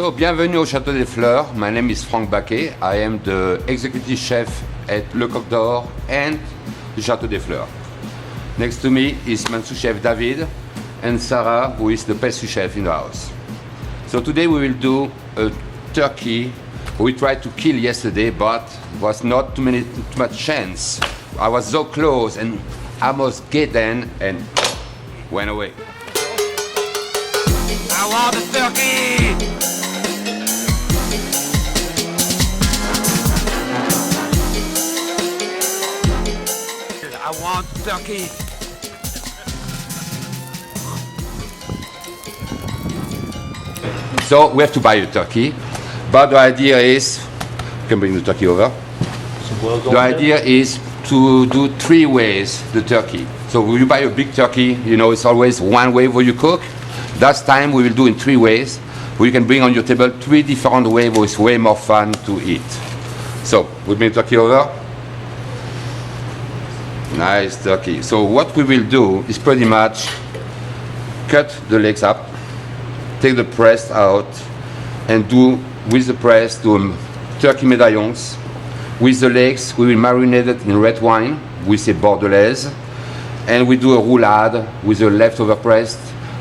So, bienvenue au Château des Fleurs. My name is Franck. I am the executive chef at Le Coq d'Or and the Château des Fleurs. Next to me is my sous-chef David and Sarah, who is the pastry chef in the house. So today we will do a turkey we tried to kill yesterday, but was not too much chance. I was so close and almost get in and went away. I want a turkey! I want turkey! So we have to buy a turkey, but the idea is, you can bring the turkey over. The idea is to do 3 ways the turkey. So when you buy a big turkey, you know it's always one way where you cook. That time we will do in 3 ways, where you can bring on your table 3 different ways where it's way more fun to eat. So we bring the turkey over. Nice turkey. So what we will do is pretty much cut the legs up, take the breast out, and do with the breast do turkey medaillons. With the legs, we will marinate it in red wine with a bordelaise, and we do a roulade with the leftover breast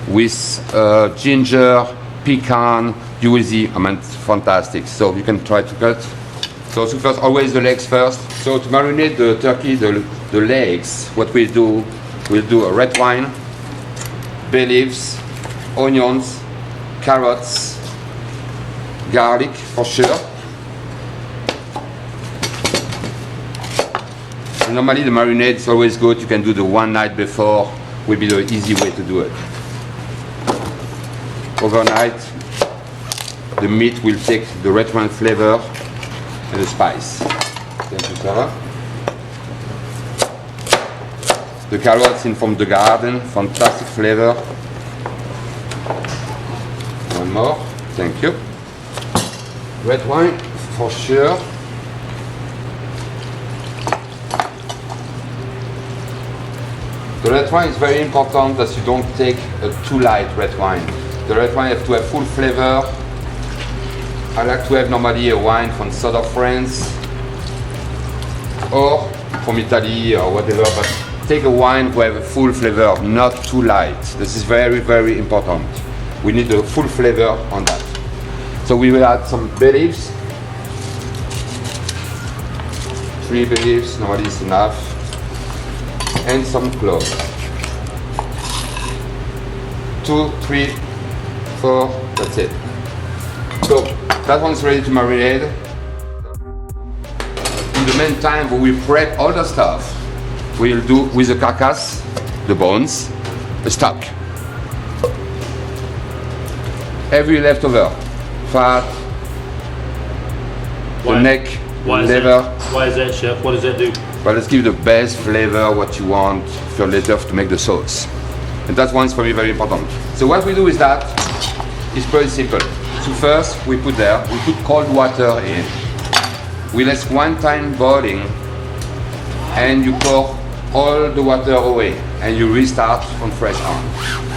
with ginger, pecan. You will see, I mean, it's fantastic. So you can try to cut. So first, always the legs first. So to marinate the turkey, the legs, what we'll do a red wine, bay leaves, onions, carrots, garlic for sure. And normally the marinade is always good. You can do the one night before, will be the easy way to do it. Overnight, the meat will take the red wine flavor and the spice. Thank you, Sarah. The carrots in from the garden, fantastic flavor. One more, thank you. Red wine, for sure. The red wine is very important that you don't take a too light red wine. The red wine has to have full flavor. I like to have normally a wine from south of France or from Italy or whatever, but take a wine to have a full flavor, not too light. This is very, very important. We need a full flavor on that. So we will add some bay leaves. 3 bay leaves, normally is enough. And some cloves. 2, 3, 4, that's it. So that one's ready to marinate. In the meantime, we will prep all the stuff. We'll do with the carcass, the bones, the stock. Every leftover, fat, the neck, liver. Why is that, chef? What does that do? But let's give the best flavor, what you want for later to make the sauce. And that one's for me very important. So what we do with that is pretty simple. So first we put cold water in. We let 1 time boiling and you pour all the water away and you restart from fresh on.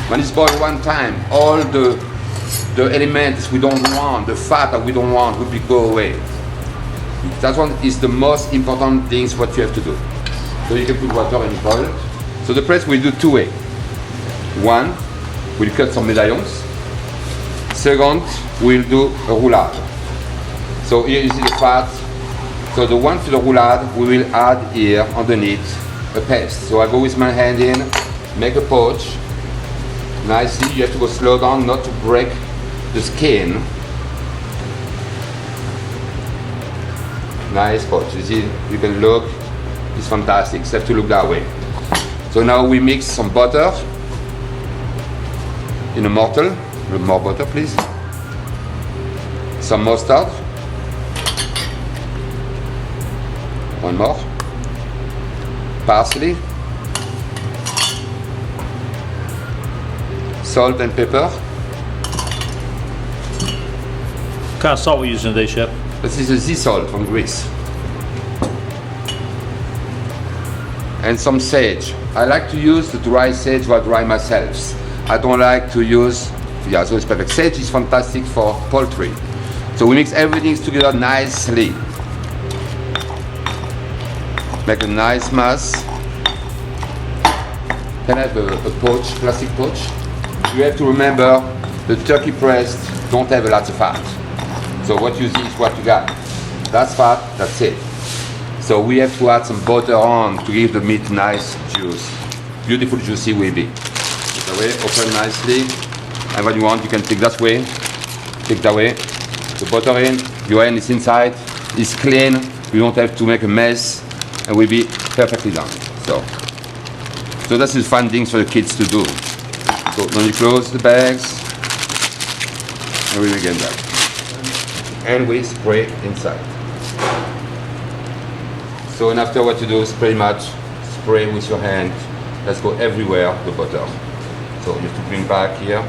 When it's boiled 1 time, all the elements we don't want, the fat that we don't want will go away. That one is the most important things what you have to do. So you can put water in boil. So the press we do 2 ways. 1, we'll cut some medaillons. Second, we'll do a roulade. So here you see the fat. So the one for the roulade, we will add here underneath a paste. So I go with my hand in, make a poach. Nicely, you have to go slow down not to break the skin. Nice poach. You see, you can look, it's fantastic. You have to look that way. So now we mix some butter in a mortar. More butter, please. Some mustard. One more. Parsley. Salt and pepper. What kind of salt we using today, chef? This is a sea salt from Greece. And some sage. I like to use the dry sage or dry myself. I don't like to use Yeah, so it's perfect. Sage is fantastic for poultry. So we mix everything together nicely. Make a nice mass. Can I have a pouch, plastic pouch? You have to remember the turkey breast don't have a lot of fat. So what you see is what you got. That's fat, that's it. So we have to add some butter on to give the meat nice juice. Beautiful juicy will be. That way, open nicely. And when you want, you can take that way. Take that way. The butter in, your hand is inside, it's clean. You don't have to make a mess, and will be perfectly done. So this is fun things for the kids to do. So then you close the bags, and we begin that. And we spray inside. So and after what you do is pretty much spray with your hand. Let's go everywhere the butter. So you have to bring back here.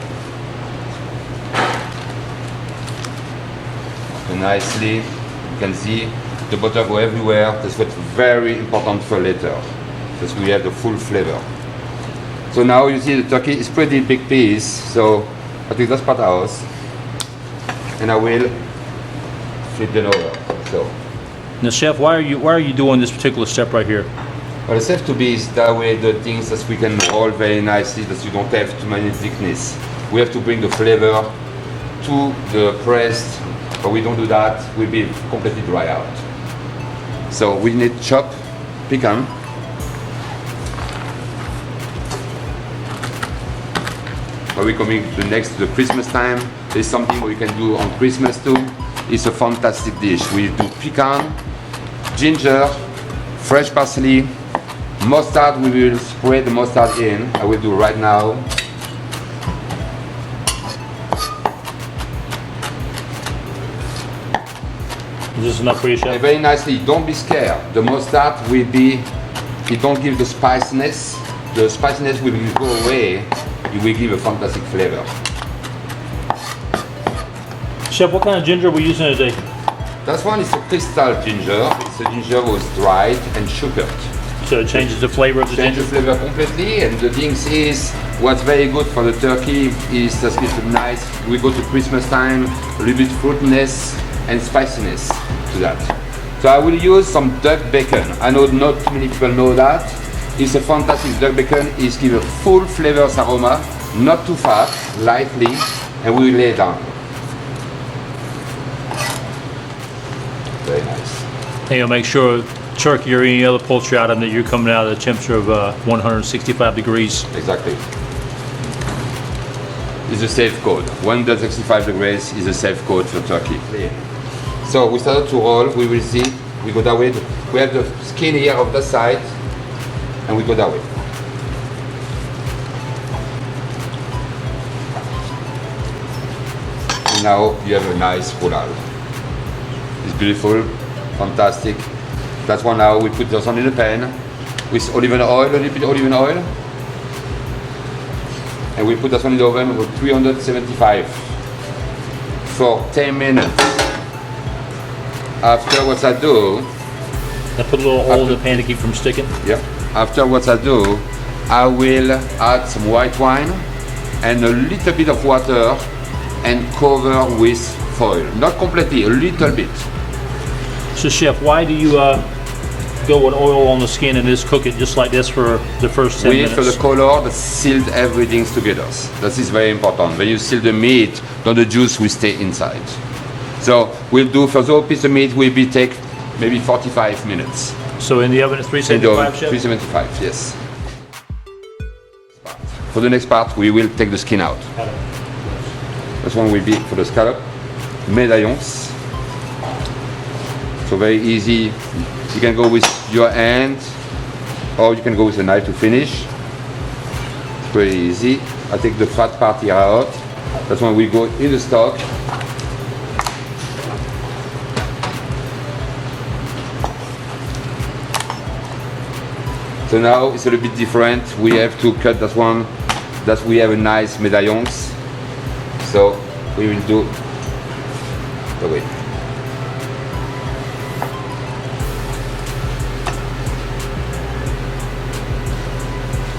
And nicely, you can see the butter go everywhere. That's what's very important for later. Because we have the full flavor. So now you see the turkey is pretty big piece. So I take this part out and I will flip it over. So Now, chef, why are you doing this particular step right here? well, it's have to be that way the things that we can roll very nicely, that you don't have too many thickness. We have to bring the flavor to the breast, but we don't do that, we'll be completely dry out. So we need chop pecan. But we're coming to next to the Christmas time. There's something we can do on Christmas too. It's a fantastic dish. We do pecan, ginger, fresh parsley, mustard. We will spray the mustard in. I will do right now. Is this enough for you, And chef? very nicely, don't be scared. The mustard will be, it don't give the spiciness. The spiciness will go away. It will give a fantastic flavor. Chef, what kind of ginger are we using today? That one is a crystal ginger. It's a ginger was dried and sugared. So it changes the flavor of the Change ginger? the flavor completely. And the thing is, what's very good for the turkey is that it's nice. We go to Christmas time, a little bit fruitiness and spiciness to that. So I will use some duck bacon. I know not too many people know that. It's a fantastic duck bacon. It's give a full flavors aroma, not too fat, lightly, and we will lay it down. Very nice. And you'll make sure turkey or any other poultry item that you're coming out at a temperature of 165 degrees. Exactly. It's a safe code. 165 degrees is a safe code for turkey. So we started to roll. We will see. We go that way. We have the skin here of the side, and we go that way. And now you have a nice roulade. It's beautiful, fantastic. That's one now we put this on in a pan with olive oil, a little bit olive oil. And we put this one in the oven with 375 for 10 minutes. After what I do, I put a little hole in the pan to keep from sticking. yeah. After what I do, I will add some white wine and a little bit of water and cover with foil. Not completely, a little bit. So chef, why do you go with oil on the skin and just cook it just like this for the first 10 We minutes? for the color that sealed everything together. That is very important. When you seal the meat, then the juice will stay inside. So we'll do for the piece of meat will be take maybe 45 minutes. So in the oven at In the oven, 375, chef? 375, yes. For the next part, we will take the skin out. This one will be for the scallop, médaillons. So very easy. You can go with your hand, or you can go with a knife to finish. It's pretty easy. I take the fat part here out. That's when we go in the stock. So now it's a little bit different. We have to cut that one. That we have a nice médaillons. So we will do the way.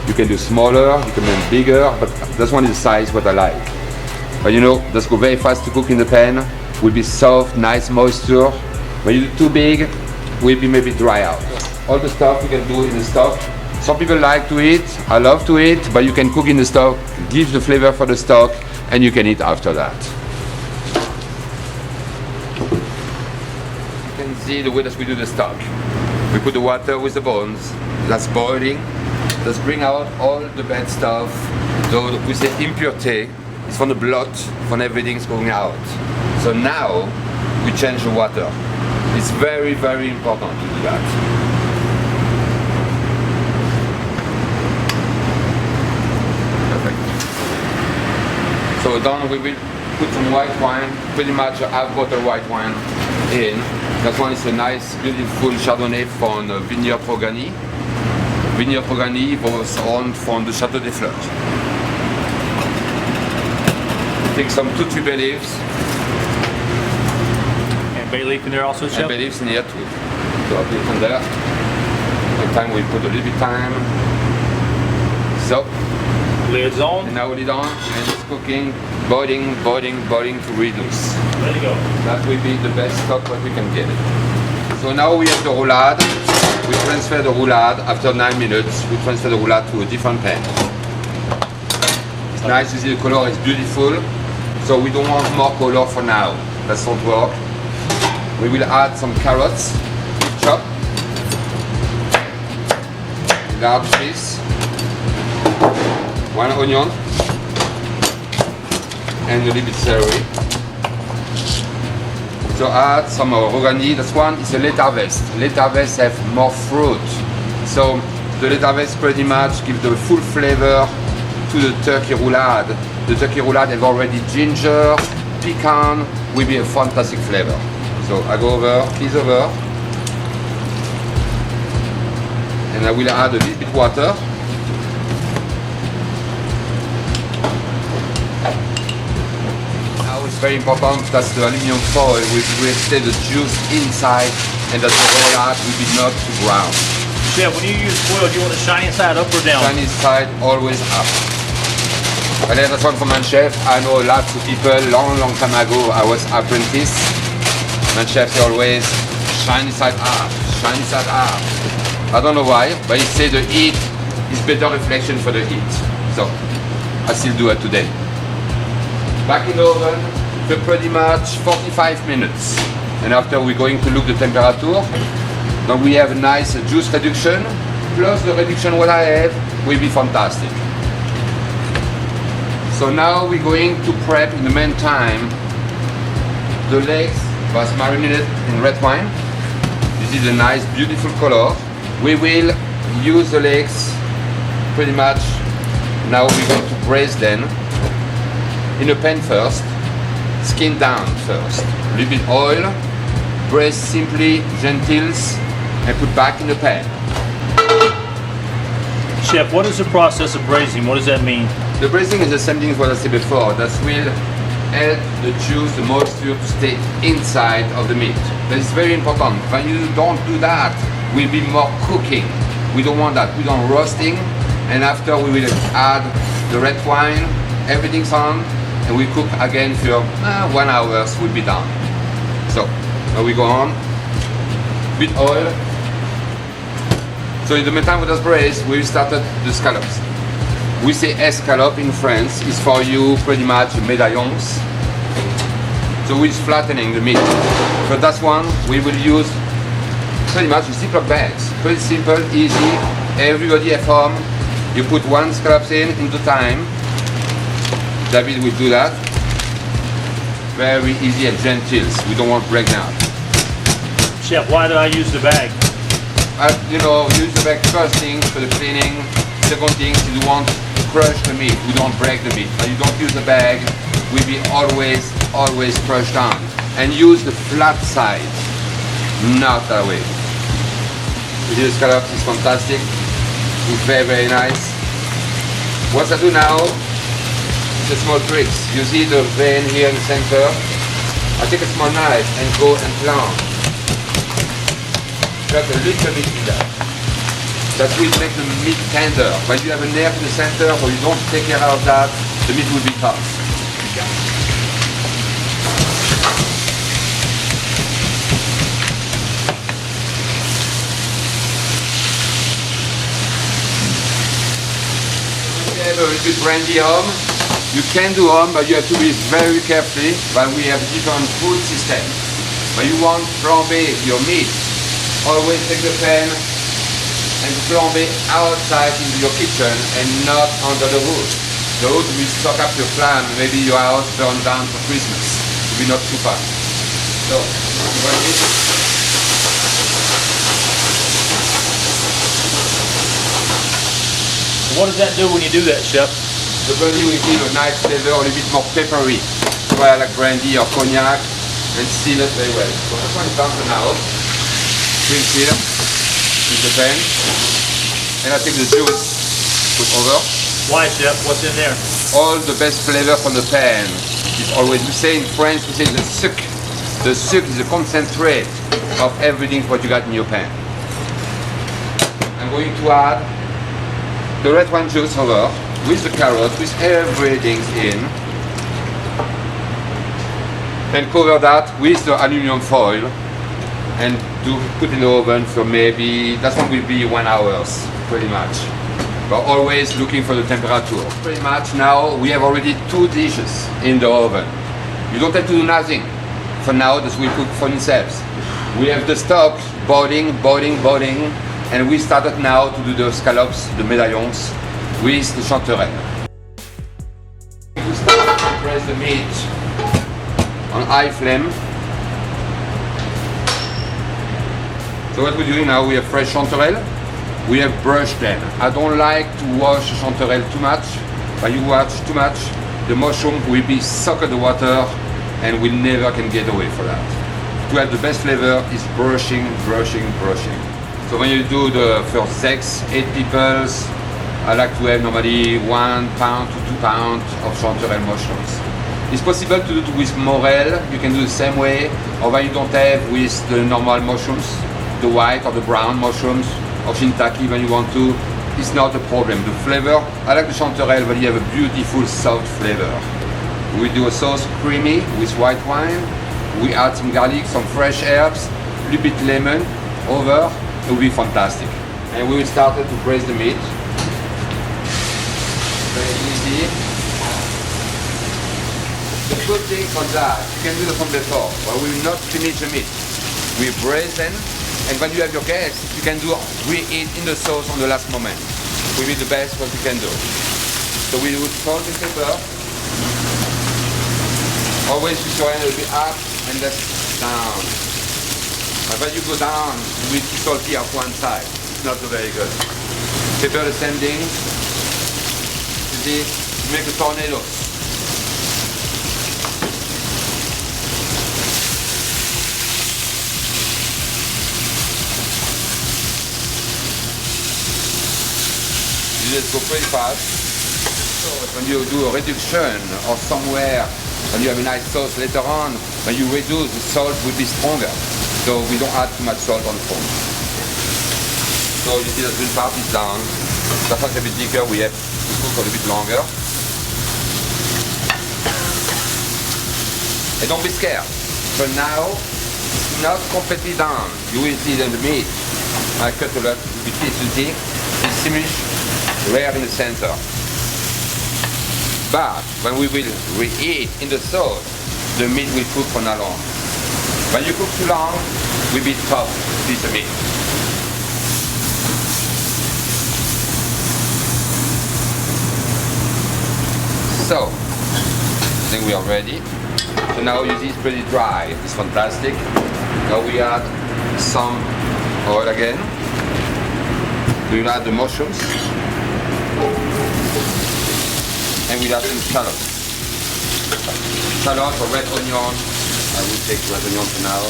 You can do smaller, you can make bigger, but this one is the size what I like. But you know, that's go very fast to cook in the pan. Will be soft, nice moisture. When you do too big, will be maybe dry out. All the stuff you can do in the stock. Some people like to eat, I love to eat, but you can cook in the stock, give the flavor for the stock, and you can eat after that. You can see the way that we do the stock. We put the water with the bones, that's boiling, let's bring out all the bad stuff. So we say impureté, it's from the blood, from everything's going out. So now we change the water. It's very, very important to do that. Perfect. So then we will put some white wine, pretty much a half bottle white wine in. That one is a nice, beautiful Chardonnay from Vineyard Rogani. Vineyard Rogani was owned from the Chateau des Fleurs. Take some 2-3 bay leaves. And bay leaf in there also, Chef? And bay leaves in here too. So I'll put it on there. Sometimes we put a little bit time. So. Lid's on. And now lid on, and it's cooking, boiling to reduce. There you go. That will be the best stock that we can get. So now we have the roulade. We transfer the roulade after 9 minutes. We transfer the roulade to a different pan. It's nice, you see the color is beautiful. So we don't want more color for now. That won't work. We will add some carrots, chopped, large piece, 1 onion, and a little bit celery. So add some rogani. This one is a late harvest. Late harvest have more fruit. So the late harvest pretty much gives the full flavor to the turkey roulade. The turkey roulade have already ginger, pecan, will be a fantastic flavor. So I go over, please over. And I will add a little bit water. It's very important that the aluminum foil will stay the juice inside and that the roulade will be not too brown. Chef, when you use foil, do you want the shiny side up or down? Shiny side always up. And then that's one for my chef. I know lots of people, long time ago, I was apprentice. My chef say always, shiny side up, shiny side up. I don't know why, but he say the heat is better reflection for the heat. So, I still do it today. Back in the oven for pretty much 45 minutes. And after we're going to look the temperature. Then we have a nice juice reduction, plus the reduction what I have will be fantastic. So now we're going to prep in the meantime the legs was marinated in red wine. This is a nice beautiful color. We will use the legs pretty much. Now we're going to braise them in a pan first, skin down first, a little bit oil, braise simply, gentils, and put back in the pan. Chef, what is the process of braising? What does that mean? The braising is the same thing as what I said before. That will help the juice, the moisture to stay inside of the meat. That is very important. When you don't do that, will be more cooking. We don't want that. We don't roasting, and after we will add the red wine, everything's on, and we cook again for 1 hour, so we'll be done. So now we go on with oil. So in the meantime with us braise, we started the scallops. We say escalope in France, is for you pretty much medaillons. So we're flattening the meat. For that one, we will use pretty much Ziploc bags. Pretty simple, easy, everybody at home. You put 1 scallops in the time. David will do that. Very easy and gentils. We don't want breakdown. Chef, why do I use the bag? Use the bag first thing for the cleaning. Second thing is you want to crush the meat. We don't break the meat. But you don't use the bag. Will be always crushed down. And use the flat side, not that way. The scallops is fantastic. It's very nice. What I do now, the small tricks. You see the vein here in the center? I take a small knife and go and plant. Just a little bit in that. That will make the meat tender. When you have a nerve in the center or you don't take care of that, the meat will be tough. a little bit brandy home. You can do home, but you have to be very carefully, but we have different food system. When you want flamber your meat, always take the pan and flambe outside in your kitchen and not under the wood. The wood will suck up your flame, maybe your house burn down for Christmas. It will be not too fast. So, what does that do when you do that, Chef? the brandy will give a nice flavor, a little bit more peppery. Try like brandy or cognac and seal it very well. So this one is done for now. Drink here in the pan. And I take the juice, put over. Why, Chef? What's in there? All the best flavor from the pan is always, we say in French, we say the suc. The suc is the concentrate of everything what you got in your pan. I'm going to add the red wine juice over with the carrot, with everything in. And cover that with the aluminum foil and to put in the oven for maybe, that one will be 1 hour, pretty much. But always looking for the temperature. Pretty much now we have already 2 dishes in the oven. You don't have to do nothing. For now, this will cook for themselves. We have the stock boiling, and we started now to do the scallops, the médaillons, with the chanterelle. We start to press the meat on high flame. So what we're doing now, we have fresh chanterelle. We have brushed them. I don't like to wash chanterelle too much. When you wash too much, the mushroom will be suck of the water and we never can get away from that. To have the best flavor is brushing. So when you do the first 6, 8 people, I like to have normally 1 pound to 2 pounds of chanterelle mushrooms. It's possible to do it with morel, you can do the same way, or when you don't have with the normal mushrooms, the white or the brown mushrooms, or shiitake when you want to, it's not a problem. The flavor, I like the chanterelle, but you have a beautiful soft flavor. We do a sauce creamy with white wine. We add some garlic, some fresh herbs, a little bit lemon over. It will be fantastic. And we will start to braise the meat. Very easy. The good thing for that, you can do the from before, but we will not finish the meat. We braise them, and when you have your guests, you can do reheat in the sauce on the last moment. Will be the best what you can do. So we do salt and pepper. Always with your hand a little bit up and less down. But when you go down, you will be salty off one side. It's not so very good. Pepper the same thing. You see, you make a tornado. You just go pretty fast. So when you do a reduction or somewhere, when you have a nice sauce later on, when you reduce, the salt will be stronger. So we don't add too much salt on the phone. So you see that one part is down. That one's a bit thicker, we have to cook a little bit longer. And don't be scared. For now, it's not completely done. You will see that the meat, I cut a lot, a bit see, it's similar, rare in the center. But when we will reheat in the sauce, the meat will cook for not long. When you cook too long, it will be tough piece of meat. So, I think we are ready. So now you see it's pretty dry. It's fantastic. Now we add some oil again. We will add the mushrooms. And we add some shallots. Shallots or red onion. I will take red onion for now.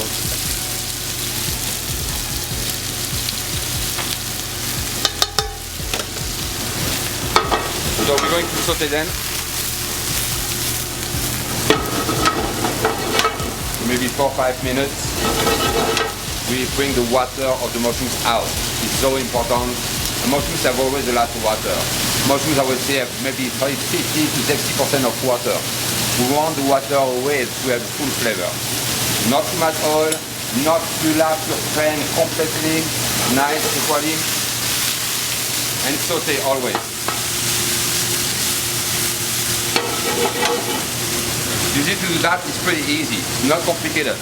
So we're going to saute them. Maybe 4 or 5 minutes. We bring the water of the mushrooms out. It's so important. The mushrooms have always a lot of water. Mushrooms, I would say, have maybe 50 to 60% of water. We want the water away to have the full flavor. Not too much oil, not to lap your pan completely, nice equally, and saute always. You see, to do that is pretty easy, not complicated.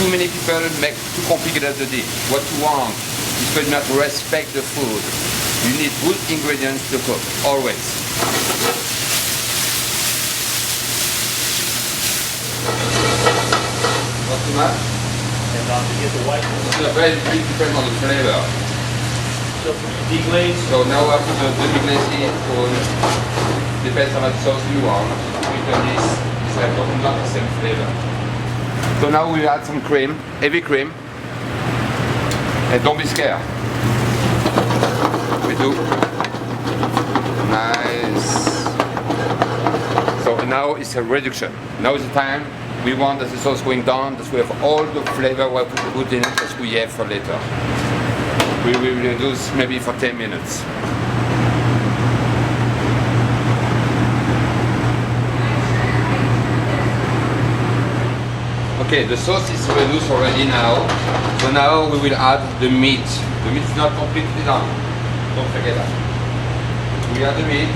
Too many people make too complicated the dish. What you want is pretty much respect the food. You need good ingredients to cook, always. Not too much. And not to get the white. It's a very big difference on the flavor. So deglaze. So now I put the deglaze in. Depends on what sauce you want. With this, it's like not the same flavor. So now we add some cream, heavy cream. And don't be scared. We do. Nice. So now it's a reduction. Now is the time we want that the sauce going down, that we have all the flavor we put in it, that we have for later. We will reduce maybe for 10 minutes. Okay, the sauce is reduced already now. So now we will add the meat. The meat is not completely done. Don't forget that. We add the meat.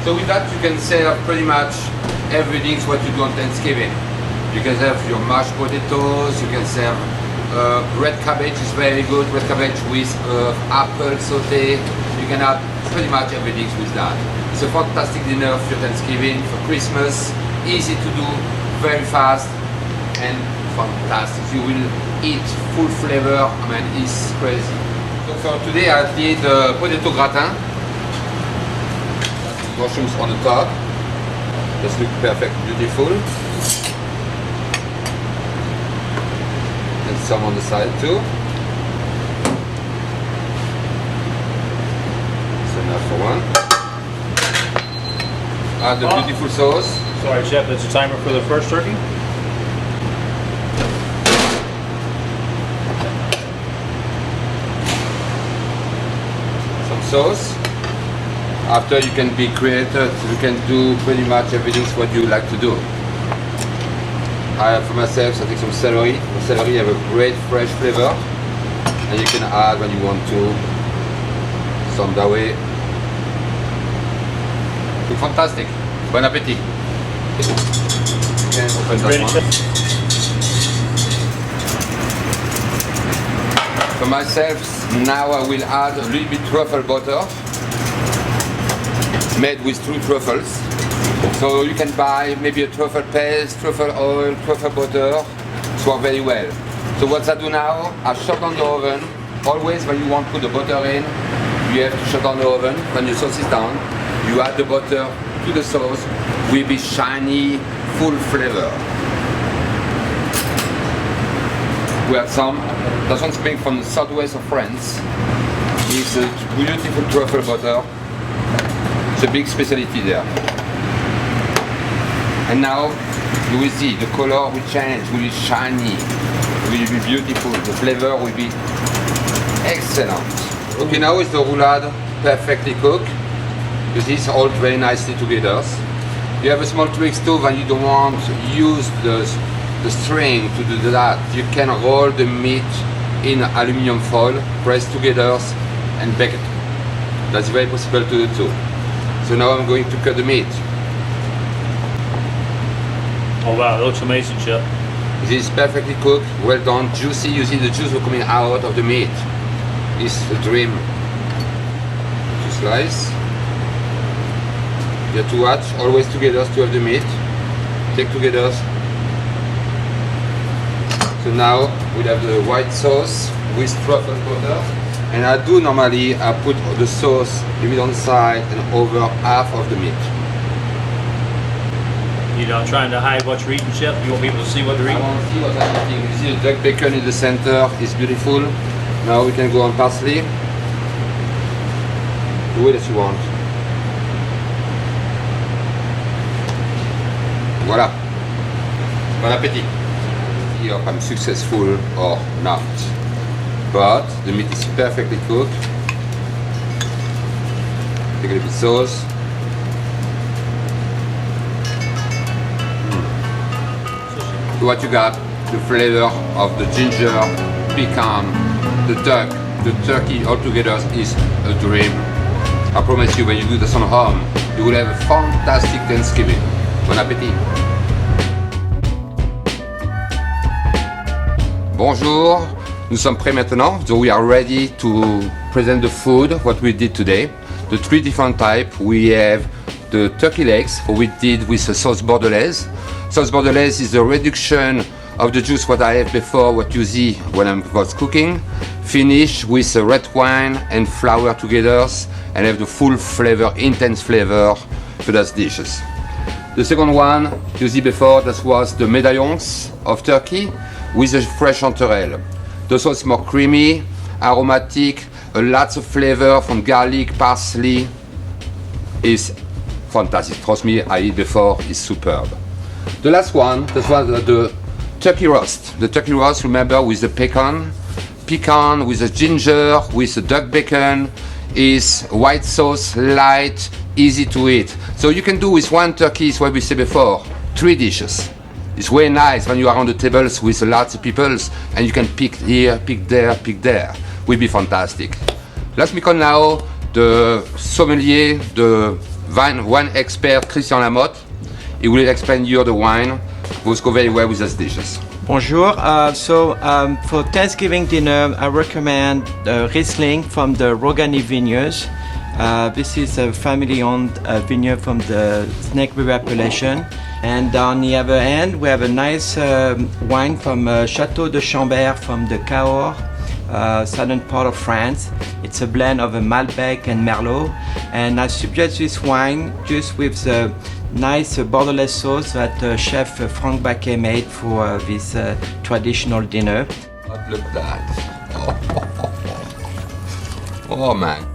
So with that you can serve pretty much everything what you do on Thanksgiving. You can serve your mashed potatoes, you can serve red cabbage is very good, red cabbage with apple sauté. You can add pretty much everything with that. It's a fantastic dinner for Thanksgiving, for Christmas. Easy to do, very fast, and fantastic. You will eat full flavor. I mean, it's crazy. So for today, I did potato gratin. Mushrooms on the top. Just look perfect, beautiful. And some on the side too. That's enough for one. Add the beautiful sauce. Sorry, Chef, that's a timer for the first turkey? Some sauce. After you can be creative, you can do pretty much everything what you like to do. For myself, I take some celery. The celery have a great fresh flavor. And you can add when you want to some daway. It's fantastic. Bon appetit. Can open that one. For myself, now I will add a little bit truffle butter made with true truffles. So you can buy maybe a truffle paste, truffle oil, truffle butter. It works very well. So what I do now, I shut down the oven. Always when you want to put the butter in, you have to shut down the oven. When your sauce is done, you add the butter to the sauce. Will be shiny, full flavor. We have some. That one's coming from the southwest of France. It's a beautiful truffle butter. It's a big specialty there. And now you will see the color will change, will be shiny, will be beautiful. The flavor will be excellent. Okay, now is the roulade perfectly cooked. You see it's all very nicely together. You have a small trick too when you don't want to use the string to do that. You can roll the meat in aluminum foil, press together and bake it. That's very possible to do too. So now I'm going to cut the meat. Oh wow, that looks amazing, Chef. This is perfectly cooked, well done, juicy. You see the juice coming out of the meat. It's a dream. To slice. You have to watch always together to have the meat. Take together. So now we have the white sauce with truffle butter. And I do normally, I put the sauce a bit on the side and over half of the meat. You're not trying to hide what you're eating, Chef? You want people to see what they're I eating? want to see what I'm eating. You see the duck bacon in the center is beautiful. Now we can go on parsley. The way that you want. Voila. Bon appetit. See if I'm successful or not. But the meat is perfectly cooked. Take a little bit of sauce. What you got, the flavor of the ginger, pecan, the duck, the turkey all together is a dream. I promise you, when you do this on home, you will have a fantastic Thanksgiving. Bon appétit. Bonjour, nous sommes prêts maintenant. So we are ready to present the food, what we did today. The three different types. We have the turkey legs, what we did with the sauce bordelaise. Sauce bordelaise is the reduction of the juice what I have before, what you see when I was cooking. Finish with the red wine and flour together and have the full flavor, intense flavor for those dishes. The second one you see before, that was the medaillons of turkey with the fresh entrail. The sauce is more creamy, aromatic, lots of flavor from garlic, parsley. Is fantastic. Trust me, I eat before, it's superb. The last one, that was the turkey roast. The turkey roast, remember, with the pecan with the ginger, with the duck bacon, is white sauce, light, easy to eat. So you can do with one turkey, is what we said before, 3 dishes. It's very nice when you are on the tables with lots of people and you can pick here, pick there. Will be fantastic. Let's me call now the sommelier, the wine expert Christian Lamotte. He will explain you the wine. Will go very well with these dishes. Bonjour. For Thanksgiving dinner, I recommend Riesling from the Rogani Vineyards. This is a family-owned vineyard from the Snake River appellation. And on the other end, we have a nice wine from Chateau de Chambert from the Cahors, southern part of France. It's a blend of a Malbec and Merlot. And I suggest this wine just with the nice bordelaise sauce that Chef Franck made for this traditional dinner. Look at that. Oh man.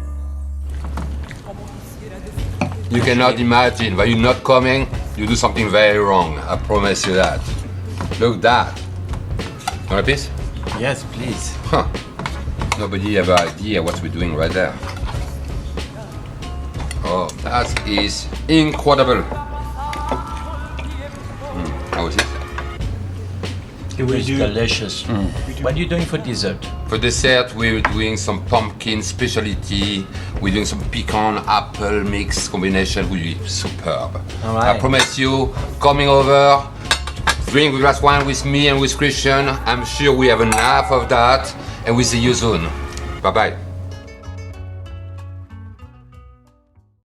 You cannot imagine, when you're not coming, you do something very wrong. I promise you that. Look at that. You want a piece? Yes, please. Huh. Nobody have an idea what we're doing right there. Oh, that is incredible. How is it? It was delicious. What are you doing for dessert? For dessert, we're doing some pumpkin specialty. We're doing some pecan apple mix combination. Will be superb. All right. I promise you, coming over, drink a glass wine with me and with Christian. I'm sure we have enough of that, and we'll see you soon. Bye bye.